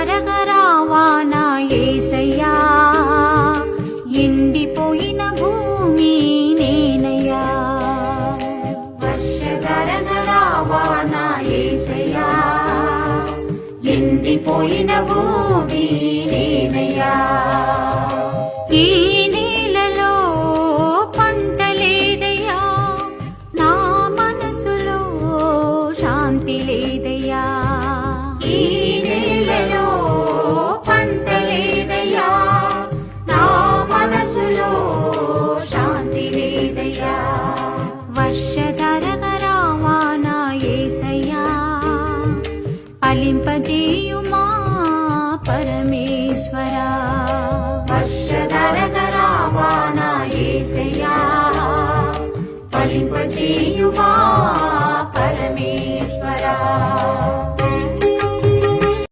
వర్షధరగరావానా యేసయ్యా, ఎండిపోయిన భూమి నేనయ్యా. వర్షధరగరావానా యేసయ్యా, ఎండిపోయిన భూమి నేనయ్యా. ఈ నేలలో పంట లేదయ్యా, నా మనసులో శాంతి లేదయ్యా. ఈ నేలలో పంట లేదయ్యా, నా మనసులో శాంతి లేదయ్యా. వర్షధరగరావానా యేసయ్యా, ఫలింపజేయుమా పరమేశ్వరా. వర్షధరగరావానా యేసయ్యా, ఫలింపజేయుమా పరమేశ్వరా.